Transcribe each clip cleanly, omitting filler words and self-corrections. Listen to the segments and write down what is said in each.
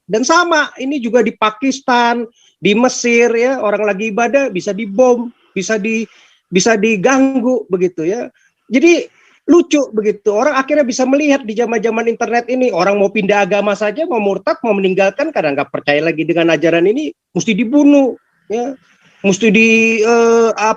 Dan sama, ini juga di Pakistan, di Mesir ya, orang lagi ibadah bisa dibom, bisa diganggu begitu ya. Jadi lucu begitu. Orang akhirnya bisa melihat di zaman-zaman internet ini, orang mau pindah agama saja, mau murtad, mau meninggalkan, kadang nggak percaya lagi dengan ajaran ini, mesti dibunuh, ya, mesti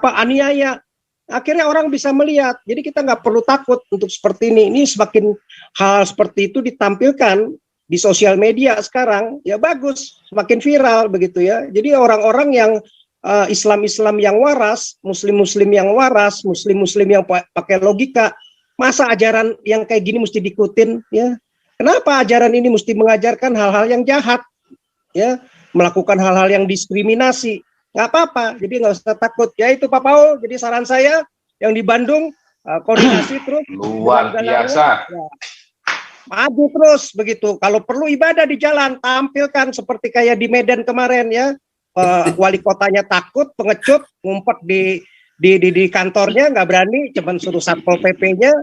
aniaya. Akhirnya orang bisa melihat. Jadi kita nggak perlu takut untuk seperti ini. Ini semakin hal seperti itu ditampilkan di sosial media sekarang, ya bagus, semakin viral begitu ya. Jadi orang-orang yang Islam-Islam yang waras, Muslim-Muslim yang waras, Muslim-Muslim yang pakai logika, masa ajaran yang kayak gini mesti diikutin ya? Kenapa ajaran ini mesti mengajarkan hal-hal yang jahat ya, melakukan hal-hal yang diskriminasi? Nggak apa-apa, jadi nggak usah takut. Ya itu Pak Paul, jadi saran saya yang di Bandung koordinasi terus. Luar biasa. Ya, maju terus begitu. Kalau perlu ibadah di jalan, tampilkan seperti kayak di Medan kemarin ya. Wali kotanya takut, pengecut, ngumpet di kantornya, nggak berani, cuman suruh satpol pp-nya,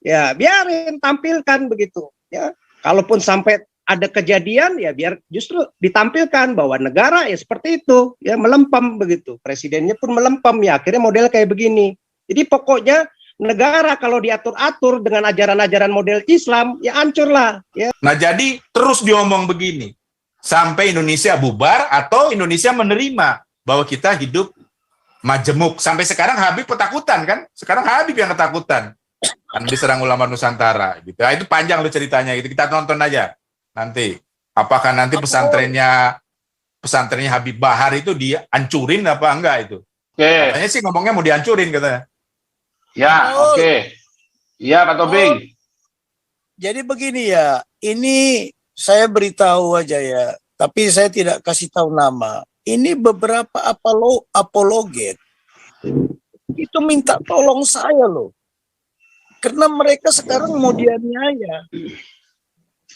ya biarin, tampilkan begitu ya. Kalaupun sampai ada kejadian, ya biar justru ditampilkan bahwa negara ya seperti itu ya, melempem begitu, presidennya pun melempem ya, akhirnya model kayak begini. Jadi pokoknya negara kalau diatur-atur dengan ajaran-ajaran model Islam, ya hancurlah ya. Nah jadi terus diomong begini sampai Indonesia bubar atau Indonesia menerima bahwa kita hidup majemuk. Sampai sekarang Habib ketakutan kan? Sekarang Habib yang ketakutan kan diserang ulama Nusantara gitu. Nah, itu panjang loh ceritanya gitu. Kita tonton aja nanti. Apakah nanti pesantrennya Habib Bahar itu dihancurin apa enggak itu? Katanya sih ngomongnya mau dihancurin katanya. Ya, oke. Iya, Pak Tobing. Jadi begini ya, ini saya beritahu aja ya, tapi saya tidak kasih tahu nama. Ini beberapa apologet itu minta tolong saya loh, karena mereka sekarang mau dianiaya.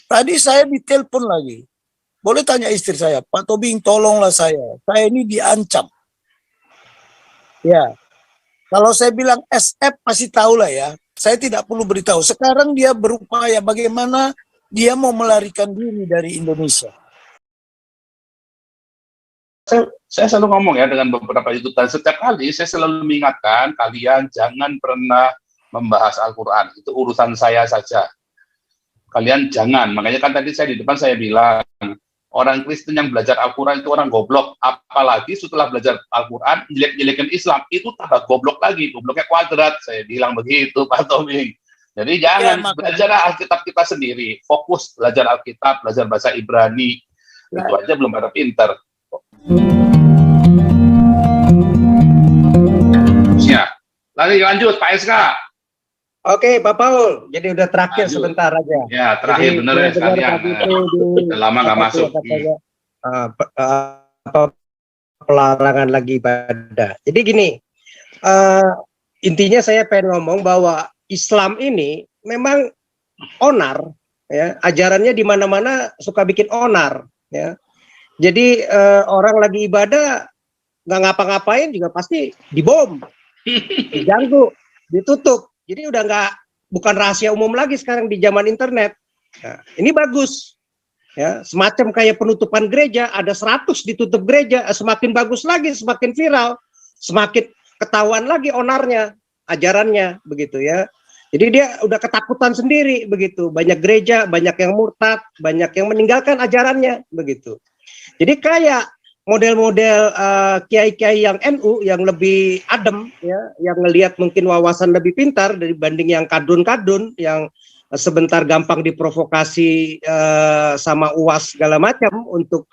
Tadi saya ditelepon lagi, boleh tanya istri saya, Pak Tobing tolonglah saya ini diancam. Ya, kalau saya bilang SF pasti tahu lah ya, saya tidak perlu beritahu. Sekarang dia berupaya bagaimana dia mau melarikan diri dari Indonesia. Saya selalu ngomong ya dengan beberapa YouTuber, setiap kali saya selalu mengingatkan kalian jangan pernah membahas Al-Quran, itu urusan saya saja. Kalian jangan, makanya kan tadi saya di depan saya bilang, orang Kristen yang belajar Al-Quran itu orang goblok, apalagi setelah belajar Al-Quran, jelek-jelekan Islam, itu tambah goblok lagi, gobloknya kuadrat, saya bilang begitu Pak Tobing. Jadi jangan belajar Alkitab kita sendiri, fokus belajar Alkitab, belajar bahasa Ibrani, itu aja belum pada pinter. Ya, lanjut Pak SK. Oke, Pak Paul, jadi udah terakhir sebentar aja. Ya, terakhir bener ya sekalian. Lama nggak masuk. Pelarangan lagi ibadah. Jadi gini, intinya saya pengen ngomong bahwa Islam ini memang onar, ya, ajarannya di mana-mana suka bikin onar, ya. Jadi orang lagi ibadah nggak ngapa-ngapain juga pasti dibom, diganggu, ditutup. Jadi udah bukan rahasia umum lagi sekarang di zaman internet. Nah, ini bagus, ya, semacam kayak penutupan gereja, ada 100 ditutup gereja, semakin bagus lagi, semakin viral, semakin ketahuan lagi onarnya, ajarannya, begitu ya. Jadi dia udah ketakutan sendiri begitu. Banyak gereja, banyak yang murtad, banyak yang meninggalkan ajarannya begitu. Jadi kayak model-model kiai-kiai yang NU yang lebih adem ya, yang ngelihat mungkin wawasan lebih pintar dibanding yang kadun-kadun yang sebentar gampang diprovokasi sama UAS segala macam untuk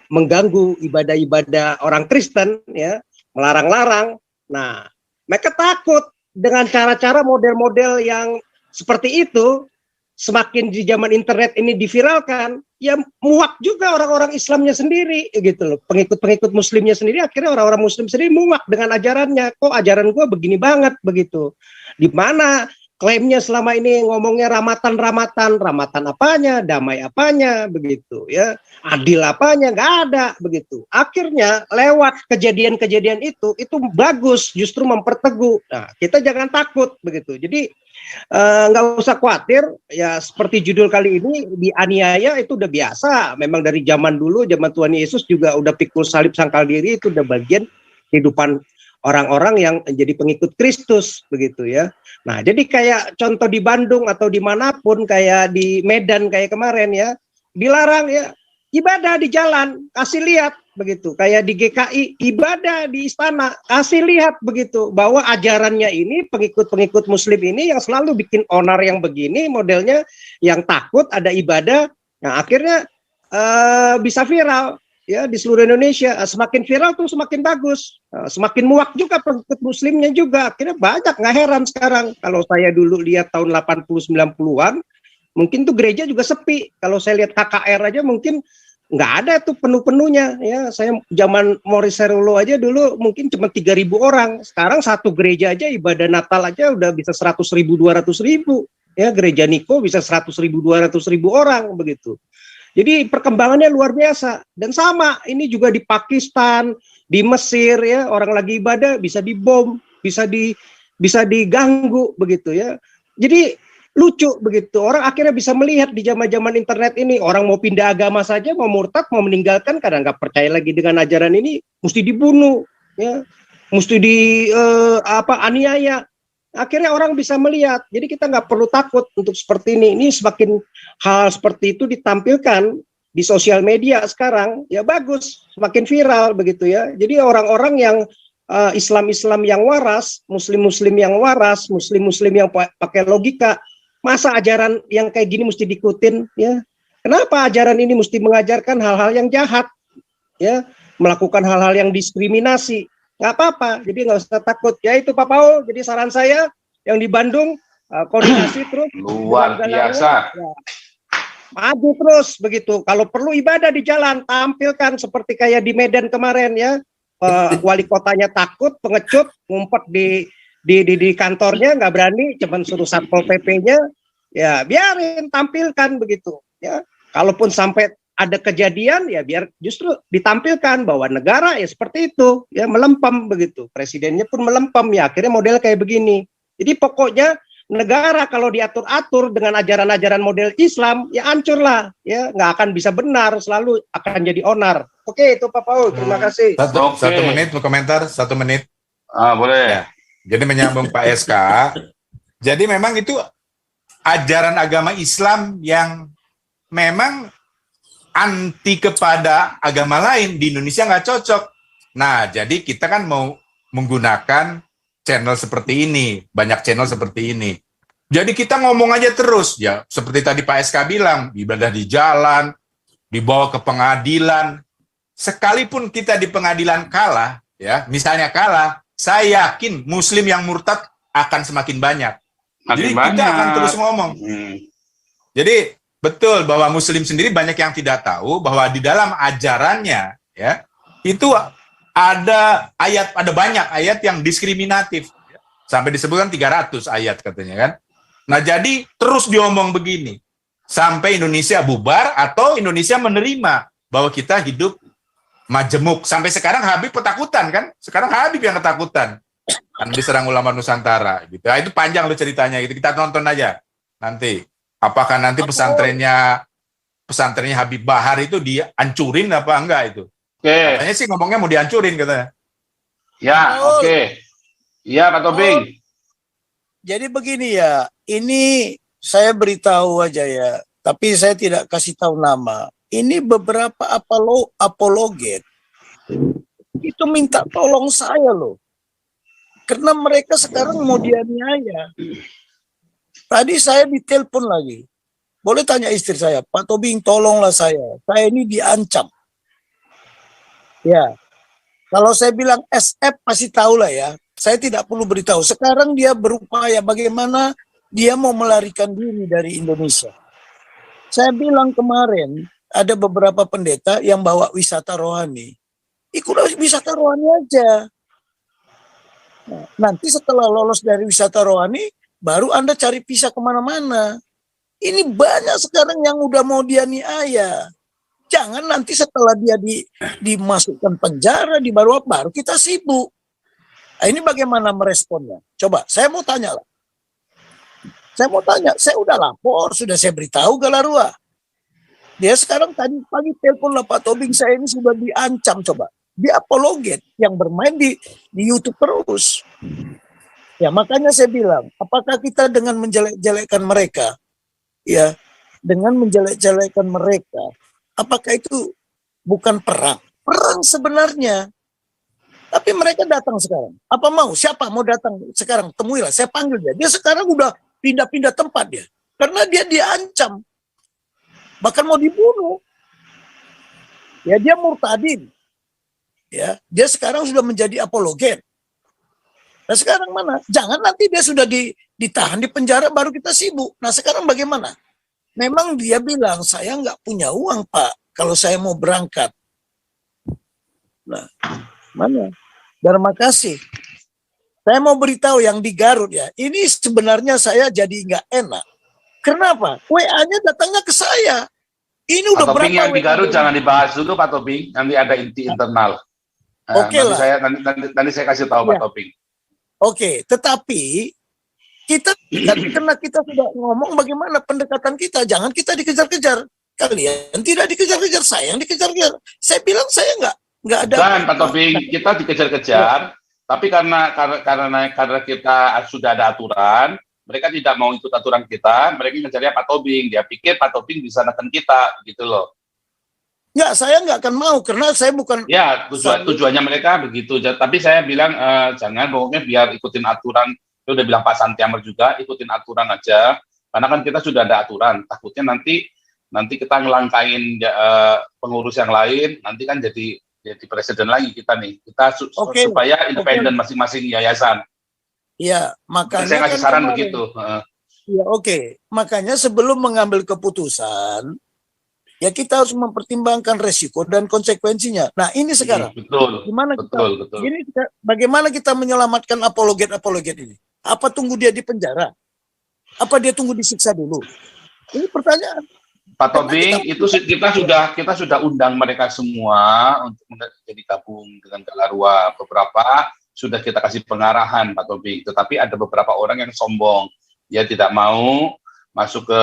mengganggu ibadah-ibadah orang Kristen ya, melarang-larang. Nah, mereka takut dengan cara-cara model-model yang seperti itu. Semakin di zaman internet ini diviralkan, ya muak juga orang-orang Islamnya sendiri gitu loh. Pengikut-pengikut muslimnya sendiri, akhirnya orang-orang muslim sendiri muak dengan ajarannya. Kok ajaran gua begini banget begitu. Di mana klaimnya selama ini ngomongnya ramatan apanya, damai apanya begitu ya. Adil apanya, nggak ada begitu. Akhirnya lewat kejadian-kejadian itu bagus, justru memperteguh. Nah, kita jangan takut begitu. Jadi nggak usah khawatir, ya seperti judul kali ini, dianiaya itu udah biasa. Memang dari zaman dulu, zaman Tuhan Yesus juga udah pikul salib sangkal diri, itu udah bagian kehidupan orang-orang yang menjadi pengikut Kristus, begitu ya. Nah, jadi kayak contoh di Bandung atau dimanapun, kayak di Medan kayak kemarin ya, dilarang ya ibadah di jalan, kasih lihat begitu. Kayak di GKI ibadah di istana, kasih lihat begitu bahwa ajarannya ini pengikut-pengikut Muslim ini yang selalu bikin onar yang begini modelnya, yang takut ada ibadah. Nah, akhirnya bisa viral ya di seluruh Indonesia. Semakin viral tuh semakin bagus, semakin muak juga pengikut Muslimnya juga. Akhirnya banyak, nggak heran sekarang. Kalau saya dulu lihat tahun 80-90-an, mungkin tuh gereja juga sepi. Kalau saya lihat KKR aja mungkin nggak ada tuh penuh-penuhnya ya. Saya zaman Morris Cerullo aja dulu mungkin cuma 3.000 orang. Sekarang satu gereja aja ibadah Natal aja udah bisa 100.000, 200.000 ya. Gereja Niko bisa 100.000, 200.000 orang begitu. Jadi perkembangannya luar biasa. Dan sama ini juga di Pakistan, di Mesir ya, orang lagi ibadah bisa dibom, bisa diganggu begitu ya. Jadi lucu begitu. Orang akhirnya bisa melihat di zaman-zaman internet ini, orang mau pindah agama saja, mau murtad, mau meninggalkan karena nggak percaya lagi dengan ajaran ini, mesti dibunuh ya, mesti aniaya. Akhirnya orang bisa melihat. Jadi kita nggak perlu takut untuk seperti ini. Ini semakin hal seperti itu ditampilkan di sosial media sekarang, ya bagus, semakin viral begitu ya. Jadi orang-orang yang Islam-Islam yang waras, Muslim-Muslim yang waras, Muslim-Muslim yang pakai logika, masa ajaran yang kayak gini mesti diikutin ya? Kenapa ajaran ini mesti mengajarkan hal-hal yang jahat ya, melakukan hal-hal yang diskriminasi? Nggak apa-apa, jadi nggak usah takut. Ya itu Pak Paul, jadi saran saya yang di Bandung, koordinasi terus. Luar biasa. Ya, maju terus begitu. Kalau perlu ibadah di jalan, tampilkan seperti kayak di Medan kemarin ya. Wali kotanya takut, pengecut, ngumpet di kantornya, nggak berani, cuman suruh Satpol PP-nya, ya biarin, tampilkan begitu. Ya, kalaupun sampai ada kejadian ya biar justru ditampilkan bahwa negara ya seperti itu ya, melempem begitu, presidennya pun melempem ya, akhirnya model kayak begini. Jadi pokoknya negara kalau diatur-atur dengan ajaran-ajaran model Islam ya hancurlah ya, nggak akan bisa benar, selalu akan jadi onar. Oke, itu Pak Paul, terima kasih. Satu menit mau komentar, 1 menit. Boleh. Ya. Jadi menyambung Pak SK, jadi memang itu ajaran agama Islam yang memang anti kepada agama lain di Indonesia nggak cocok. Nah, jadi kita kan mau menggunakan channel seperti ini, banyak channel seperti ini. Jadi kita ngomong aja terus, ya seperti tadi Pak SK bilang, ibadah di jalan, dibawa ke pengadilan. Sekalipun kita di pengadilan kalah, ya misalnya kalah, saya yakin Muslim yang murtad akan semakin banyak. Jadi kita akan terus ngomong. Jadi betul bahwa Muslim sendiri banyak yang tidak tahu bahwa di dalam ajarannya ya itu ada banyak ayat yang diskriminatif. Sampai disebutkan 300 ayat katanya kan. Nah, jadi terus diomong begini sampai Indonesia bubar atau Indonesia menerima bahwa kita hidup majemuk. Sampai sekarang Habib ketakutan kan? Sekarang Habib yang ketakutan. Kan diserang ulama Nusantara gitu. Nah, itu panjang loh ceritanya gitu. Kita nonton aja nanti. Apakah nanti pesantrennya Habib Bahar itu dihancurin apa enggak itu? Oke. Katanya sih ngomongnya mau dihancurin katanya. Ya, oke. Iya, Kak Tobing. Jadi begini ya, ini saya beritahu aja ya, tapi saya tidak kasih tahu nama. Ini beberapa apologet itu minta tolong saya loh. Karena mereka sekarang mau dianiaya. Tadi saya ditelepon lagi. Boleh tanya istri saya, Pak Tobing tolonglah saya. Saya ini diancam. Ya, kalau saya bilang SF pasti tahu lah ya. Saya tidak perlu beritahu. Sekarang dia berupaya bagaimana dia mau melarikan diri dari Indonesia. Saya bilang kemarin ada beberapa pendeta yang bawa wisata rohani. Ikut wisata rohani aja. Nah, nanti setelah lolos dari wisata rohani, baru Anda cari visa kemana-mana. Ini banyak sekarang yang udah mau dianiaya. Jangan nanti setelah dia dimasukkan penjara, baru kita sibuk. Nah, ini bagaimana meresponnya? Coba, saya mau tanya lah. Saya mau tanya, saya udah lapor, sudah saya beritahu Galarua. Dia sekarang tadi pagi telepon lah Pak Tobing, saya ini sudah diancam coba. Dia apologet yang bermain di YouTube terus. Ya makanya saya bilang, apakah kita dengan menjelek-jelekkan mereka, ya dengan menjelek-jelekkan mereka, apakah itu bukan perang? Perang sebenarnya. Tapi mereka datang sekarang. Apa mau? Siapa mau datang sekarang? Temuilah. Saya panggil dia. Dia sekarang udah pindah-pindah tempat dia. Karena dia diancam. Bahkan mau dibunuh. Ya dia murtadin. Ya, dia sekarang sudah menjadi apologet. Nah sekarang mana? Jangan nanti dia sudah ditahan di penjara baru kita sibuk. Nah sekarang bagaimana? Memang dia bilang saya nggak punya uang Pak kalau saya mau berangkat. Nah mana? Terima kasih. Saya mau beritahu yang di Garut ya. Ini sebenarnya saya jadi nggak enak. Kenapa? WA-nya datangnya ke saya. Ini udah Pak Tobing berapa yang di Garut jangan dibahas dulu Pak Tobing. Nanti ada inti internal. Oke lah. Nanti saya kasih tahu Pak Tobing. Oke, tetapi kita karena kita sudah ngomong bagaimana pendekatan kita, jangan kita dikejar-kejar. Kalian tidak dikejar-kejar, saya yang dikejar-kejar. Saya bilang saya nggak ada. Dan Pak Tobing kita dikejar-kejar, tapi karena kita sudah ada aturan, mereka tidak mau ikut aturan kita, mereka ngejarnya Pak Tobing. Dia pikir Pak Tobing bisa neken kita, gitu loh. Ya, saya nggak akan mau karena saya bukan. Ya, tujuannya mereka begitu. Tapi saya bilang jangan, pokoknya biar ikutin aturan. Saya udah bilang Pak Santiamer juga, ikutin aturan aja. Karena kan kita sudah ada aturan. Takutnya nanti kita ngelangkain pengurus yang lain, nanti kan jadi presiden lagi kita nih. Kita supaya independen masing-masing yayasan. Iya, makanya saya kasih saran begitu. Ya, oke. Makanya sebelum mengambil keputusan, ya kita harus mempertimbangkan resiko dan konsekuensinya. Nah ini sekarang, betul. Bagaimana kita menyelamatkan apologet ini? Apa tunggu dia di penjara? Apa dia tunggu disiksa dulu? Ini pertanyaan. Pak Tobing, itu kita sudah undang mereka semua untuk menjadi gabung dengan Galarua. Beberapa sudah kita kasih pengarahan Pak Tobing, tetapi ada beberapa orang yang sombong. Dia tidak mau masuk ke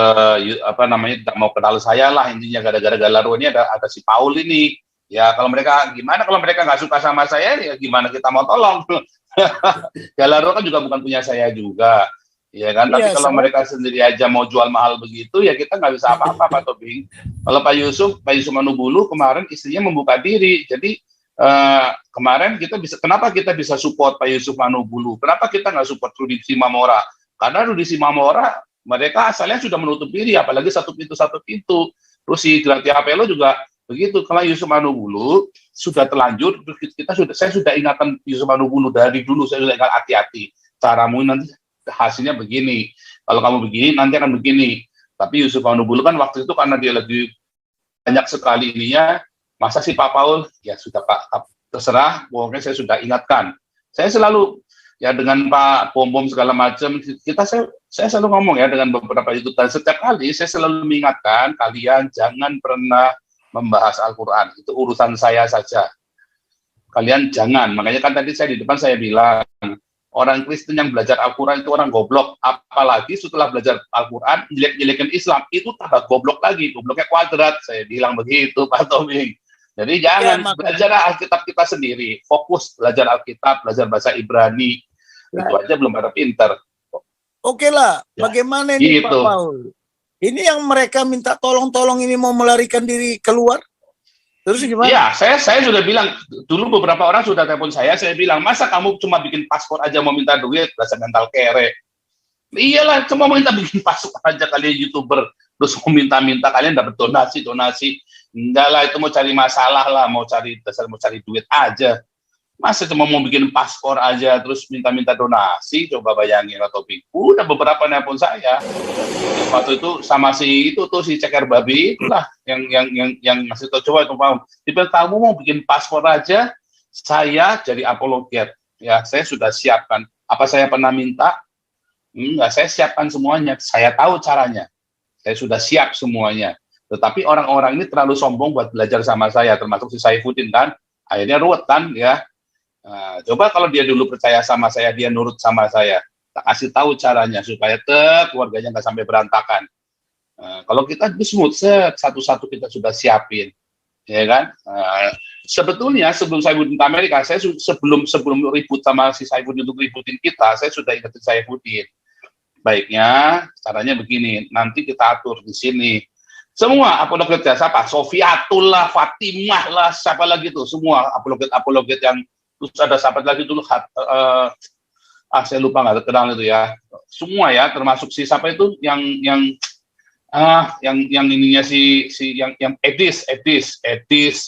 tidak mau kenal saya lah, intinya gara-gara Galarua ini ada si Paul ini. Ya kalau mereka nggak suka sama saya, ya gimana kita mau tolong? Galarua kan juga bukan punya saya juga, ya kan. Tapi kalau mereka sendiri aja mau jual mahal begitu, ya kita nggak bisa apa-apa Pak Tobing. Kalau Pak Yusuf Manubulu kemarin istrinya membuka diri, jadi kemarin kenapa kita bisa support Pak Yusuf Manubulu? Kenapa kita nggak support Rudi Simamora? Karena Rudi Simamora mereka asalnya sudah menutup diri, apalagi satu pintu. Terus si Gratia Apelo juga begitu. Kalau Yusuf Manubulu sudah terlanjur, saya sudah ingatkan Yusuf Manubulu dari dulu, saya sudah ingat hati-hati. Caramu nanti hasilnya begini. Kalau kamu begini, nanti akan begini. Tapi Yusuf Manubulu kan waktu itu karena dia lagi banyak sekali ininya, masa sih Pak Paul? Ya sudah Pak, terserah. Pokoknya saya sudah ingatkan. Saya selalu ya dengan Pak Pom segala macam, saya selalu ngomong ya dengan beberapa itu, dan setiap kali saya selalu mengingatkan kalian jangan pernah membahas Al-Quran, itu urusan saya saja. Kalian jangan, makanya kan tadi saya di depan saya bilang, orang Kristen yang belajar Al-Quran itu orang goblok, apalagi setelah belajar Al-Quran, jelek-jelekin Islam, itu tambah goblok lagi, gobloknya kuadrat, saya bilang begitu Pak Tobing. Jadi jangan belajar Alkitab kita sendiri, fokus belajar Alkitab, belajar bahasa Ibrani, itu aja belum pada pinter. Oke lah, bagaimana ini gitu. Pak Paul? Ini yang mereka minta tolong-tolong ini mau melarikan diri keluar? Terus gimana? Iya, saya sudah bilang, dulu beberapa orang sudah telepon saya bilang, masa kamu cuma bikin paspor aja mau minta duit, dasar mental kere. Iyalah, cuma mau minta bikin paspor aja kalian YouTuber, terus mau minta-minta kalian dapat donasi. Enggak lah, itu mau cari masalah lah, mau cari duit aja. Masa cuma mau bikin paspor aja terus minta-minta donasi, coba bayangin Pak Tobing. Udah beberapa nelpon saya. Waktu itu sama si ceker babi itulah yang ngasih tahu, coba itu Pak. Tiba kamu mau bikin paspor aja, saya jadi apologet. Ya, saya sudah siapkan. Apa saya pernah minta? Enggak, saya siapkan semuanya. Saya tahu caranya. Saya sudah siap semuanya. Tetapi orang-orang ini terlalu sombong buat belajar sama saya, termasuk si Saifuddin kan. Akhirnya ruwet kan ya. Nah, coba kalau dia dulu percaya sama saya, dia nurut sama saya. tak kasih tahu caranya supaya keluarganya nggak sampai berantakan. Kalau kita smooth, satu-satu kita sudah siapin, ya kan? Sebetulnya sebelum Saifuddin ke Amerika, saya sebelum ribut sama si Saifuddin untuk ributin kita, saya sudah ingetin Saifuddin. Baiknya caranya begini, nanti kita atur di sini. Semua apologet siapa? Sofiatul lah, Fatimah lah, siapa lagi tuh? Semua apologet yang terus ada sahabat lagi dulu, saya lupa nggak kenal itu ya. Semua ya, termasuk si siapa itu yang ininya yang Edis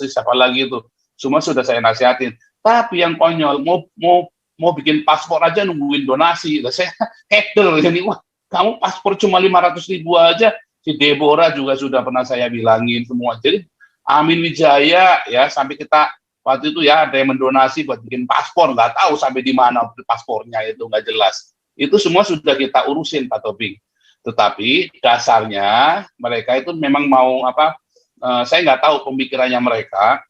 siapa lagi itu, semua sudah saya nasihatin. Tapi yang konyol mau bikin paspor aja nungguin donasi. Saya hacker ini, wah kamu paspor cuma 500.000 aja. Si Deborah juga sudah pernah saya bilangin semua. Jadi Amin Wijaya ya, sampai kita waktu itu ya ada yang mendonasi buat bikin paspor, nggak tahu sampai di mana paspornya, itu nggak jelas. Itu semua sudah kita urusin Pak Tobing. Tetapi dasarnya mereka itu memang mau saya nggak tahu pemikirannya mereka,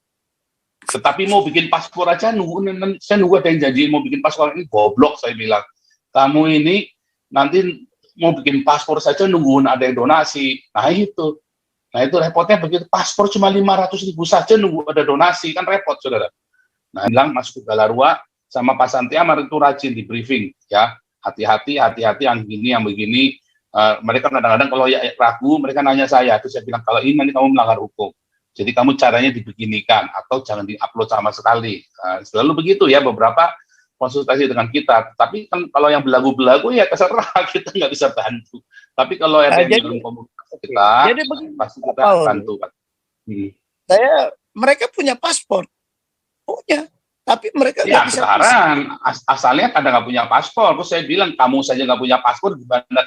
tetapi mau bikin paspor aja saya nunggu ada yang janji mau bikin paspor. Ini goblok, saya bilang. Kamu ini nanti mau bikin paspor saja nungguin ada yang donasi. Nah itu repotnya begitu, paspor cuma 500.000 saja nunggu ada donasi, kan repot saudara. Nah bilang masuk ke Galarua sama Pak Santi Amar itu rajin di briefing ya, hati-hati yang gini yang begini. Mereka kadang-kadang kalau ya ragu, mereka nanya saya, terus saya bilang kalau ini nanti kamu melanggar hukum, jadi kamu caranya dibeginikan atau jangan diupload sama sekali. Selalu begitu ya, beberapa konsultasi dengan kita. Tapi kan kalau yang belagu-belagu ya terserah, kita nggak bisa bantu. Tapi kalau ada yang belum komunikasi kita, pasti kita bantu. Mereka punya paspor, punya. Tapi mereka ya sekarang asalnya kadang nggak punya paspor. Terus saya bilang kamu saja nggak punya paspor, gimana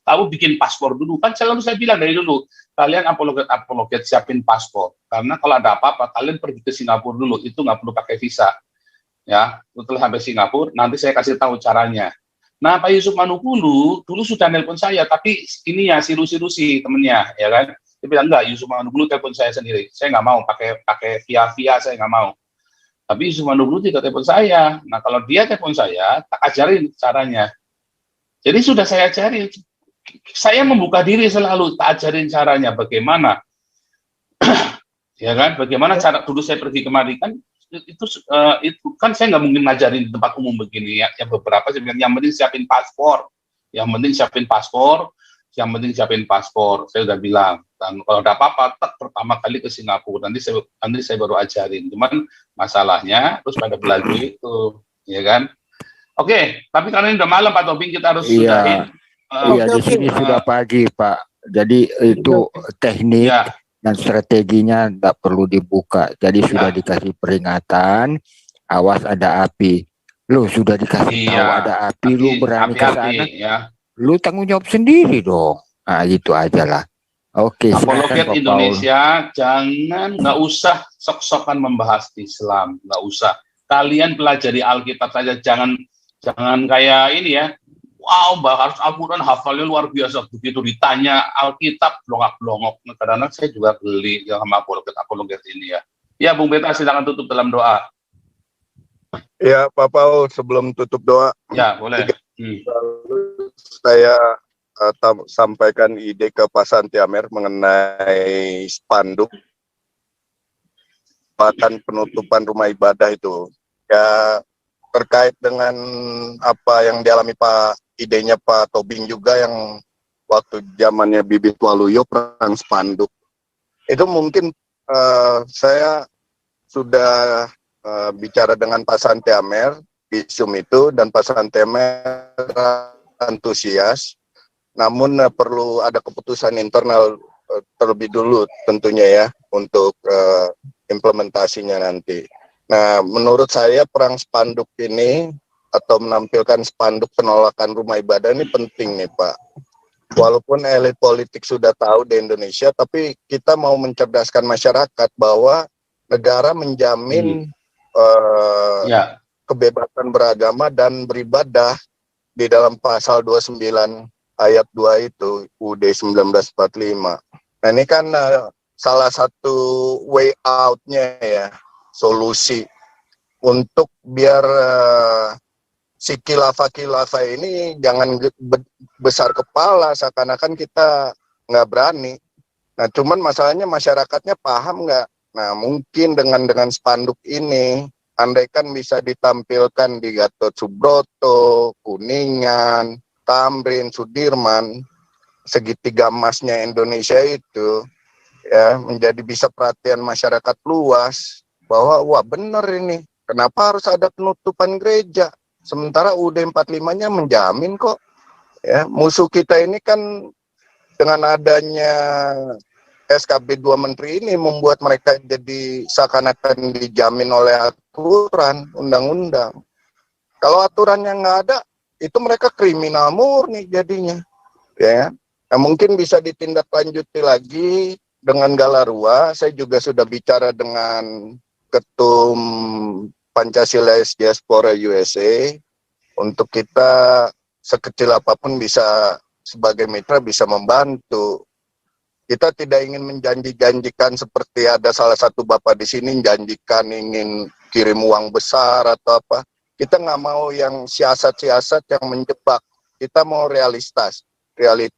kamu bikin paspor dulu? Kan selalu saya bilang dari dulu, kalian apologet siapin paspor. Karena kalau ada apa-apa kalian pergi ke Singapura dulu, itu nggak perlu pakai visa. Ya, setelah sampai Singapura nanti saya kasih tahu caranya. Nah Pak Yusuf Manukulu dulu sudah nelpon saya, tapi ini ya silusi temennya, ya kan? Dia bilang enggak, Yusuf Manukulu telepon saya sendiri. Saya nggak mau pakai via saya nggak mau. Tapi Yusuf Manukulu tidak telepon saya. Nah kalau dia telepon saya, tak ajarin caranya. Jadi sudah saya ajarin. Saya membuka diri selalu, tak ajarin caranya bagaimana. Ya kan? Bagaimana cara dulu saya pergi kemari kan itu kan saya nggak mungkin ngajarin di tempat umum begini ya. Yang beberapa saya bilang yang penting siapin paspor. Saya udah bilang. Dan kalau ada apa-apa, pertama kali ke Singapura, nanti saya baru ajarin. Cuman masalahnya terus pada belagu itu, ya kan? Oke, tapi karena ini udah malam Pak Tobing, kita harus sudahin. Iya, di sini sudah pagi Pak. Jadi itu teknik dan strateginya tidak perlu dibuka. Jadi sudah dikasih peringatan, awas ada api. Lu sudah dikasih tahu ada api, lu berani ke sana, lu tanggung jawab sendiri dong. Nah, gitu aja lah. Oke, apologet Indonesia, nggak usah sok-sokan membahas Islam, nggak usah. Kalian pelajari Alkitab saja, jangan kayak ini ya. Wow, harus Al-Quran hafalnya luar biasa. Begitu ditanya Alkitab blongak-blongok. Kadang-kadang saya juga geli sama apologet ini ya. Ya, Bung Beta silakan tutup dalam doa. Ya, Pak Paul, sebelum tutup doa. Ya, boleh. Saya sampaikan ide ke Pak Santi Amer mengenai spanduk penutupan rumah ibadah itu. Ya, terkait dengan apa yang dialami idenya Pak Tobing juga yang waktu zamannya Bibit Waluyo perang spanduk. Itu mungkin saya sudah bicara dengan Pak Santi Amer di Zoom itu, dan Pak Santi Amer antusias. Namun perlu ada keputusan internal terlebih dulu tentunya ya untuk implementasinya nanti. Nah, menurut saya perang spanduk ini atau menampilkan spanduk penolakan rumah ibadah ini penting nih Pak. Walaupun elit politik sudah tahu di Indonesia, tapi kita mau mencerdaskan masyarakat bahwa negara menjamin kebebasan beragama dan beribadah di dalam pasal 29 ayat 2 itu UUD 1945. Nah ini kan salah satu way out-nya ya, solusi untuk biar si kilafah ini jangan besar kepala, seakan-akan kita nggak berani. Nah, cuman masalahnya masyarakatnya paham nggak? Nah, mungkin dengan spanduk ini, andaikan bisa ditampilkan di Gatot Subroto, Kuningan, Tamrin, Sudirman, segitiga emasnya Indonesia itu, ya menjadi bisa perhatian masyarakat luas bahwa wah benar ini, kenapa harus ada penutupan gereja? Sementara UUD 45-nya menjamin kok. Ya, musuh kita ini kan dengan adanya SKB 2 Menteri ini membuat mereka jadi seakan-akan dijamin oleh aturan undang-undang. Kalau aturannya nggak ada, itu mereka kriminal murni jadinya. Ya, nah, mungkin bisa ditindaklanjuti lagi dengan Galarua. Saya juga sudah bicara dengan Ketum Pancasila Diaspora USA untuk kita sekecil apapun bisa sebagai mitra bisa membantu. Kita tidak ingin menjanji-janjikan seperti ada salah satu bapak di sini menjanjikan ingin kirim uang besar atau apa. Kita nggak mau yang siasat-siasat yang menjebak. Kita mau realita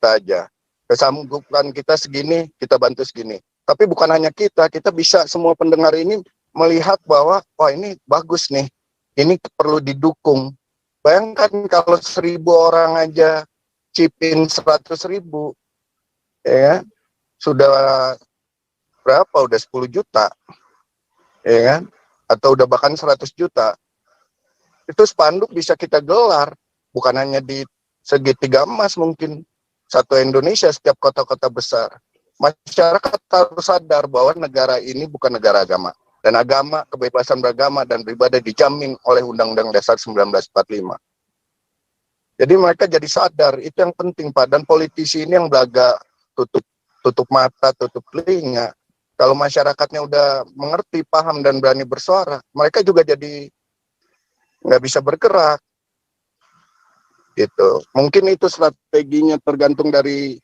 aja. Kesanggupan kita segini, kita bantu segini. Tapi bukan hanya kita bisa semua pendengar ini melihat bahwa wah ini bagus nih, ini perlu didukung. Bayangkan kalau 1.000 orang aja chipin 100.000, ya sudah berapa? Udah 10 juta, ya kan? Atau udah bahkan 100 juta. Itu spanduk bisa kita gelar, bukan hanya di segitiga emas, mungkin satu Indonesia, setiap kota-kota besar. Masyarakat harus sadar bahwa negara ini bukan negara agama. Dan agama, kebebasan beragama dan beribadah dijamin oleh Undang-Undang Dasar 1945. Jadi mereka jadi sadar, itu yang penting Pak. Dan politisi ini yang belaga tutup mata, tutup telinga. Kalau masyarakatnya udah mengerti, paham, dan berani bersuara, mereka juga jadi nggak bisa bergerak. Gitu. Mungkin itu strateginya tergantung dari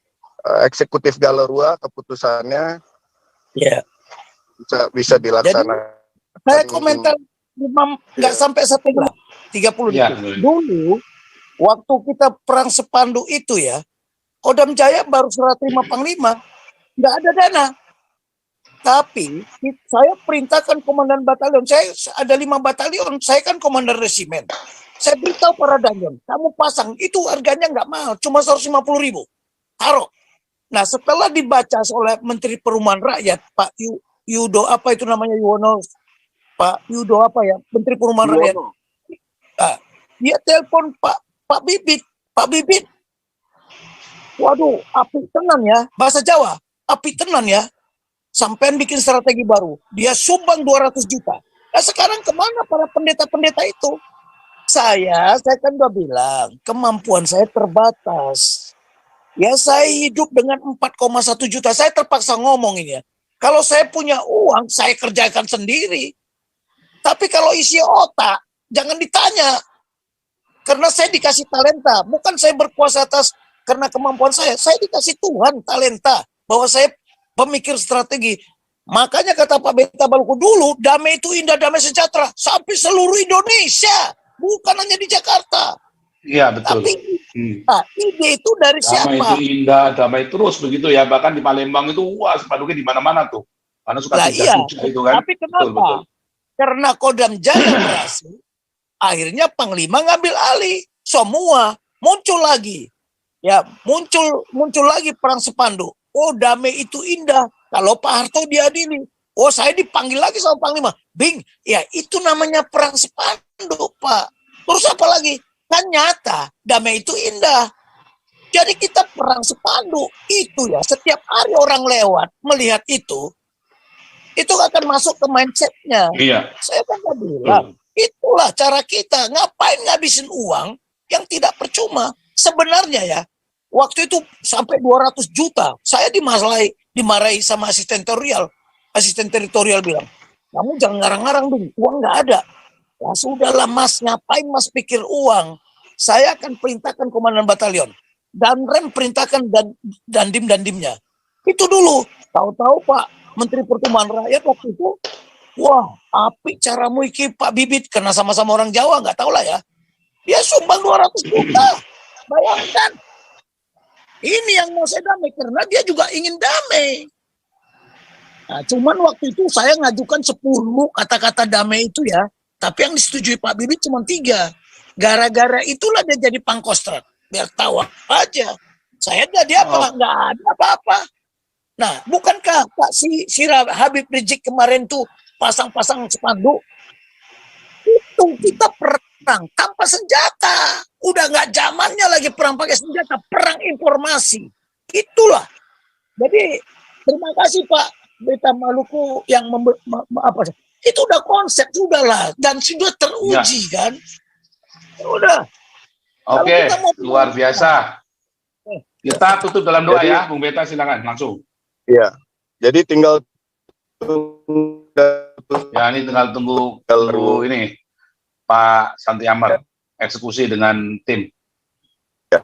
eksekutif Galarua, keputusannya. Ya. Bisa dilaksanakan. Jadi, saya komentar nggak sampai 1 menit, 30 detik. Dulu, waktu kita perang Sepandu itu ya, Kodam Jaya baru serah terima Panglima, nggak ada dana. Tapi saya perintahkan komandan batalion, saya ada 5 batalion, saya kan komandan resimen. Saya beritahu para danjen, kamu pasang, itu harganya nggak mahal, cuma 150.000. Taruh. Nah setelah dibaca oleh Menteri Perumahan Rakyat, Pak Yudo, apa itu namanya, Yuwono, Pak Yudo apa ya, Menteri Perumahan Rakyat. Nah, dia telepon Pak Bibit, waduh, api tenan ya, bahasa Jawa, api tenan ya, sampean bikin strategi baru, dia sumbang 200 juta. Nah sekarang kemana para pendeta-pendeta itu? Saya kan udah bilang, kemampuan saya terbatas. Ya saya hidup dengan 4,1 juta, saya terpaksa ngomong ini ya. Kalau saya punya uang, saya kerjakan sendiri. Tapi kalau isi otak, jangan ditanya. Karena saya dikasih talenta. Bukan saya berkuasa atas karena kemampuan saya. Saya dikasih Tuhan talenta. Bahwa saya pemikir strategi. Makanya kata Pak Beta Baluku dulu, damai itu indah, damai sejahtera. Sampai seluruh Indonesia. Bukan hanya di Jakarta. Iya, betul. Tapi ide itu dari siapa? Damai itu indah, damai terus begitu ya. Bahkan di Palembang itu, wah spanduknya di mana-mana tuh. Karena suka suka itu kan. Tapi kenapa? Betul. Karena Kodam Jaya berhasil, akhirnya Panglima ngambil alih. Semua muncul lagi. Ya, muncul lagi perang Sepandu. Oh, damai itu indah. Kalau Pak Harto diadili. Oh, saya dipanggil lagi sama Panglima. Bing, ya itu namanya perang Sepandu, Pak. Terus apa lagi? Kan nyata, damai itu indah. Jadi kita perang Sepandu itu ya, setiap hari orang lewat melihat itu akan masuk ke mindsetnya. Iya. Saya kan bilang, itulah cara kita. Ngapain ngabisin uang yang tidak percuma? Sebenarnya ya, waktu itu sampai 200 juta. Saya dimarahi sama asisten teritorial bilang, kamu jangan ngarang-ngarang dong, uang nggak ada. Ya sudahlah Mas, ngapain Mas pikir uang? Saya akan perintahkan komandan batalion. Dan rem perintahkan dandim-dandimnya. Itu dulu. Tahu-tahu Pak Menteri Pertumahan Rakyat waktu itu, wah, apik caramu iki Pak Bibit, karena sama-sama orang Jawa, nggak tahu lah ya. Dia sumbang 200 juta. Bayangkan. Ini yang mau saya damai karena dia juga ingin damai. Nah, cuman waktu itu saya ngajukan 10 kata-kata damai itu ya. Tapi yang disetujui Pak Bibit cuma 3. Gara-gara itulah dia jadi pangkostrat. Biar tahu aja. Saya jadi apa? Nggak ada apa-apa. Nah, bukankah Pak si Habib Rizik kemarin tuh pasang-pasang spanduk? Itu kita perang tanpa senjata. Udah nggak zamannya lagi perang pakai senjata. Perang informasi. Itulah. Jadi, terima kasih Pak Beta Maluku yang itu udah konsep, sudah lah. Dan sudah teruji kan. Udah. Oke, luar biasa. Kita tutup dalam doa ya, Bung Beta silakan langsung. Iya. Jadi tinggal ya ini tinggal tunggu ini Pak Santi Amar eksekusi dengan tim. Ya.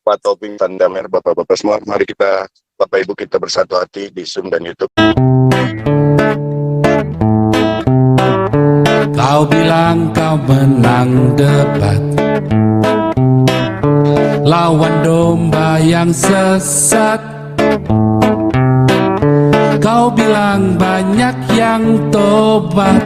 Pak Tobing, Tandamer, Bapak-bapak semua, mari kita Bapak Ibu kita bersatu hati di Zoom dan YouTube. Kau bilang kau menang debat, lawan domba yang sesat. Kau bilang banyak yang tobat,